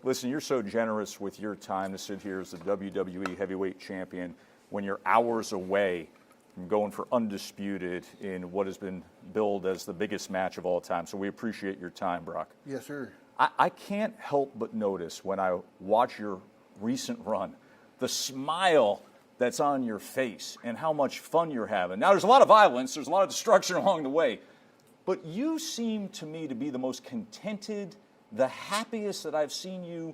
Listen, you're so generous with your time to sit here as the WWE Heavyweight Champion when you're hours away from going for undisputed in what has been billed as the biggest match of all time. So we appreciate your time, Brock. Yes, sir. I can't help but notice when I watch your recent run, the smile that's on your face and how much fun you're having. Now, there's a lot of violence, there's a lot of destruction along the way, but you seem to me to be the most contented, the happiest that I've seen you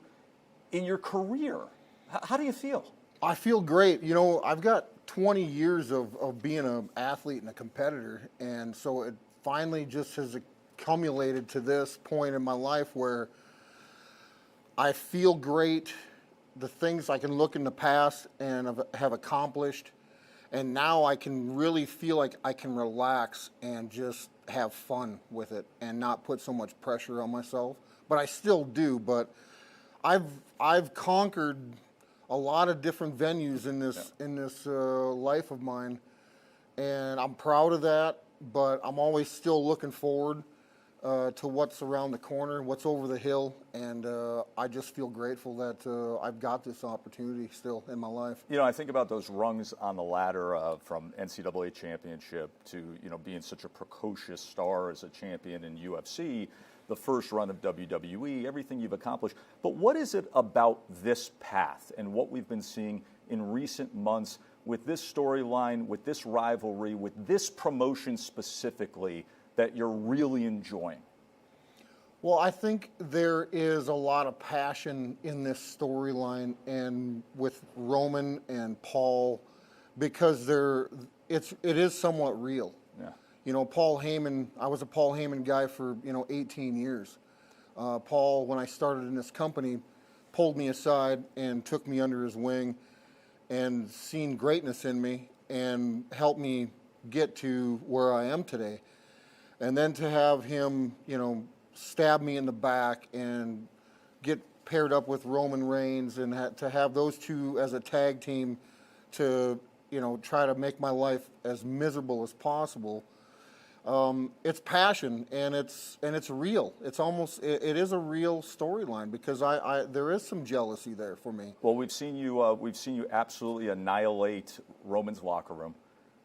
in your career. How do you feel? I feel great. You know, I've got 20 years of being an athlete and a competitor, and so it finally just has accumulated to this point in my life where I feel great. The things I can look in the past and have accomplished, and now I can really feel like I can relax and just have fun with it and not put so much pressure on myself. But I still do. But I've conquered a lot of different venues in this life of mine, and I'm proud of that. But I'm always still looking forward to what's around the corner, what's over the hill, and I just feel grateful that I've got this opportunity still in my life. You know, I think about those rungs on the ladder from NCAA championship to, being such a precocious star as a champion in UFC, the first run of WWE, everything you've accomplished. But what is it about this path and what we've been seeing in recent months with this storyline, with this rivalry, with this promotion specifically, that you're really enjoying? Well, I think there is a lot of passion in this storyline and with Roman and Paul because it is somewhat real. Yeah. You know, Paul Heyman, I was a Paul Heyman guy for, 18 years. Paul, when I started in this company, pulled me aside and took me under his wing and seen greatness in me and helped me get to where I am today. And then to have him, stab me in the back and get paired up with Roman Reigns and to have those two as a tag team to, try to make my life as miserable as possible. It's passion and it's real. It is a real storyline because there is some jealousy there for me. Well, we've seen you absolutely annihilate Roman's locker room.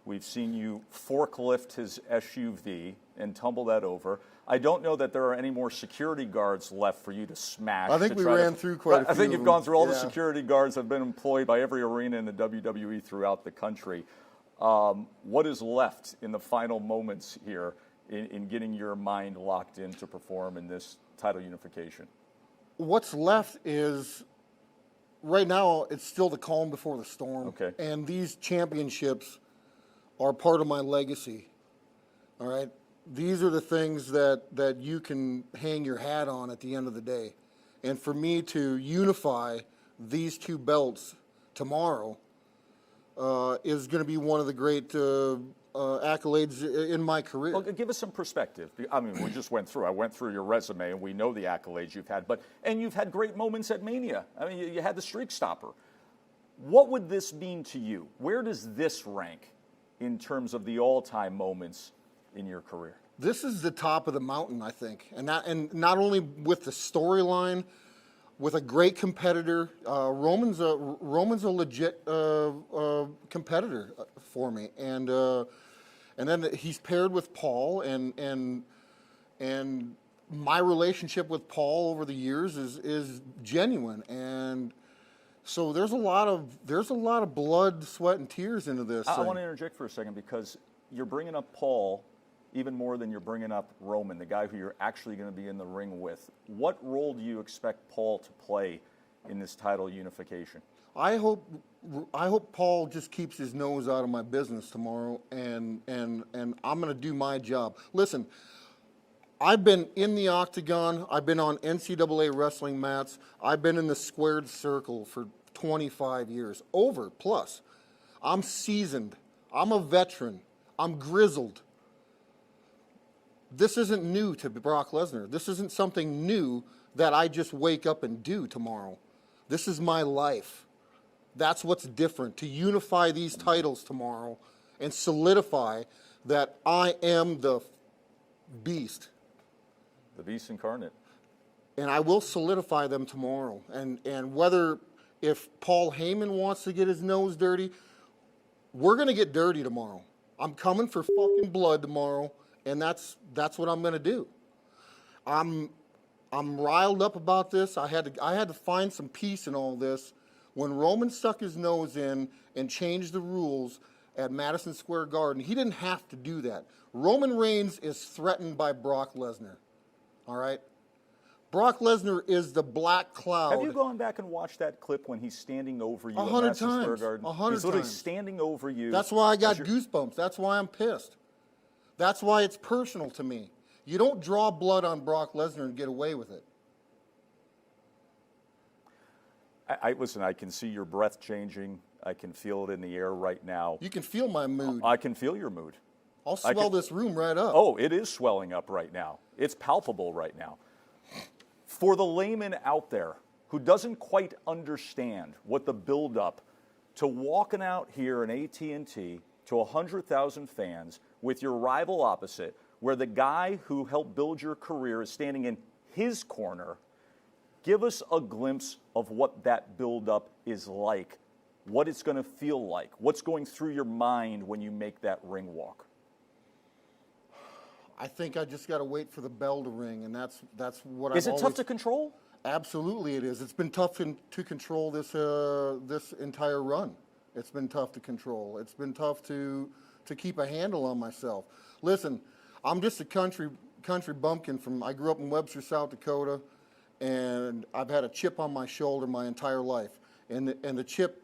We've seen you forklift his SUV and tumble that over. I don't know that there are any more security guards left for you to smash. I think we ran through quite a few. I think you've gone through all the security guards that have been employed by every arena in the WWE throughout the country. What is left in the final moments here in getting your mind locked in to perform in this title unification? What's left is, right now, it's still the calm before the storm. Okay. And these championships are part of my legacy. All right? These are the things that you can hang your hat on at the end of the day. And for me to unify these two belts tomorrow is going to be one of the great accolades in my career. Well, give us some perspective. I mean, I went through your resume, and we know the accolades you've had, and you've had great moments at Mania. I mean, you had the streak stopper. What would this mean to you? Where does this rank in terms of the all-time moments in your career? This is the top of the mountain, I think, and not only with the storyline, with a great competitor. Roman's a legit competitor for me, and then he's paired with Paul, and my relationship with Paul over the years is genuine, and so there's a lot of blood, sweat, and tears into this. I want to interject for a second because you're bringing up Paul even more than you're bringing up Roman, the guy who you're actually going to be in the ring with. What role do you expect Paul to play in this title unification? I hope Paul just keeps his nose out of my business tomorrow, and I'm going to do my job. Listen, I've been in the octagon. I've been on NCAA wrestling mats. I've been in the squared circle for 25 years, plus. I'm seasoned. I'm a veteran. I'm grizzled. This isn't new to Brock Lesnar. This isn't something new that I just wake up and do tomorrow. This is my life. That's what's different. To unify these titles tomorrow and solidify that I am the beast. The beast incarnate. and I will solidify them tomorrow. And whether, if Paul Heyman wants to get his nose dirty, we're going to get dirty tomorrow. I'm coming for fucking blood tomorrow, and that's what I'm going to do. I'm riled up about this. I had to find some peace in all this. When Roman stuck his nose in and changed the rules at Madison Square Garden, he didn't have to do that. Roman Reigns is threatened by Brock Lesnar. All right? Brock Lesnar is the black cloud. Have you gone back and watched that clip when he's standing over you 100 at Madison Square times. Garden? 100 He's literally times. standing over you. That's why I got goosebumps. That's why I'm pissed. That's why it's personal to me. You don't draw blood on Brock Lesnar and get away with it. Listen, I can see your breath changing. I can feel it in the air right now. You can feel my mood. I can feel your mood. I'll swell this room right up. Oh, it is swelling up right now. It's palpable right now. For the layman out there who doesn't quite understand what the buildup to walking out here in AT&T to 100,000 fans with your rival opposite, where the guy who helped build your career is standing in his corner, give us a glimpse of what that buildup is like, what it's going to feel like, what's going through your mind when you make that ring walk. I think I just got to wait for the bell to ring, and that's what Is it tough to control? Absolutely, it is. It's been tough to control this entire run. It's been tough to control. It's been tough to keep a handle on myself. Listen, I'm just a country bumpkin I grew up in Webster, South Dakota, and I've had a chip on my shoulder my entire life, and the chip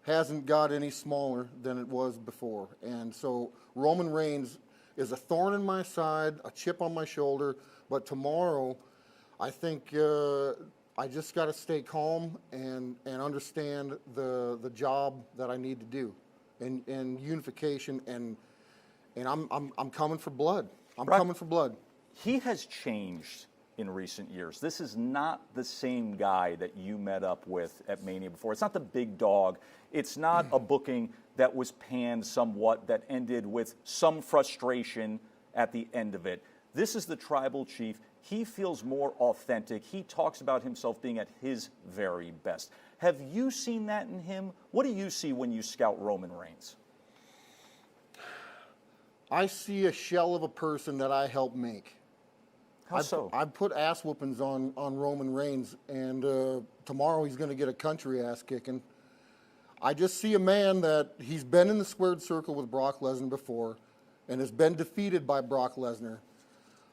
hasn't got any smaller than it was before. And so Roman Reigns is a thorn in my side, a chip on my shoulder, but tomorrow I think I just got to stay calm and understand the job that I need to do, and unification, and I'm coming for blood. I'm coming for blood. He has changed in recent years. This is not the same guy that you met up with at Mania before. It's not the big dog. It's not a booking that was panned somewhat, that ended with some frustration at the end of it. This is the tribal chief. He feels more authentic. He talks about himself being at his very best. Have you seen that in him? What do you see when you scout Roman Reigns? I see a shell of a person that I helped make. How so? I've put ass whoopings on Roman Reigns, and tomorrow he's going to get a country ass kicking. I just see a man that he's been in the squared circle with Brock Lesnar before and has been defeated by Brock Lesnar.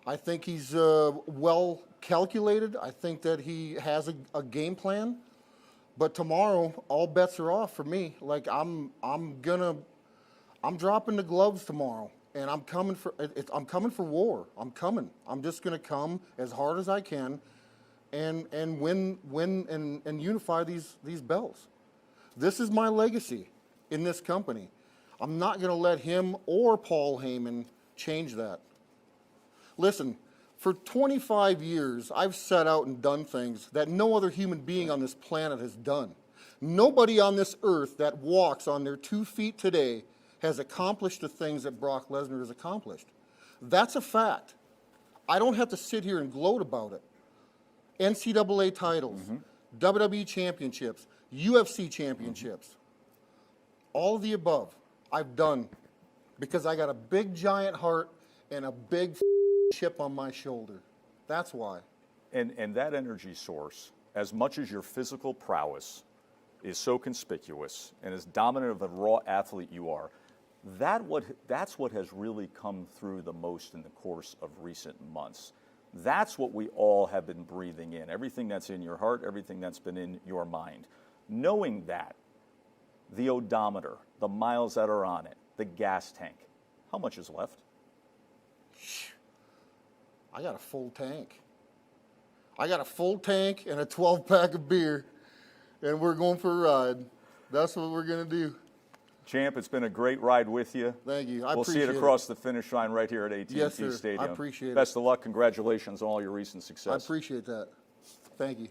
I think he's well calculated. I think that he has a game plan. But tomorrow, all bets are off for me. Like I'm dropping the gloves tomorrow, and I'm coming for war. I'm just gonna come as hard as I can, and win and unify these belts. This is my legacy in this company. I'm not going to let him or Paul Heyman change that. Listen, for 25 years, I've set out and done things that no other human being on this planet has done. Nobody on this earth that walks on their 2 feet today has accomplished the things that Brock Lesnar has accomplished. That's a fact. I don't have to sit here and gloat about it. NCAA titles, WWE championships, UFC championships, all of the above I've done because I got a big giant heart and a big chip on my shoulder. That's why. And that energy source, as much as your physical prowess is so conspicuous and as dominant of a raw athlete you are, that's what has really come through the most in the course of recent months. That's what we all have been breathing in. Everything that's in your heart, everything that's been in your mind. Knowing that, the odometer, the miles that are on it, the gas tank, how much is left? I got a full tank. I got a full tank and a 12-pack of beer, and we're going for a ride. That's what we're going to do. Champ, it's been a great ride with you. Thank you. We'll see it across the finish line right here at AT&T Yes, sir. Stadium. I appreciate it. Best of luck. Congratulations on all your recent success. I appreciate that. Thank you.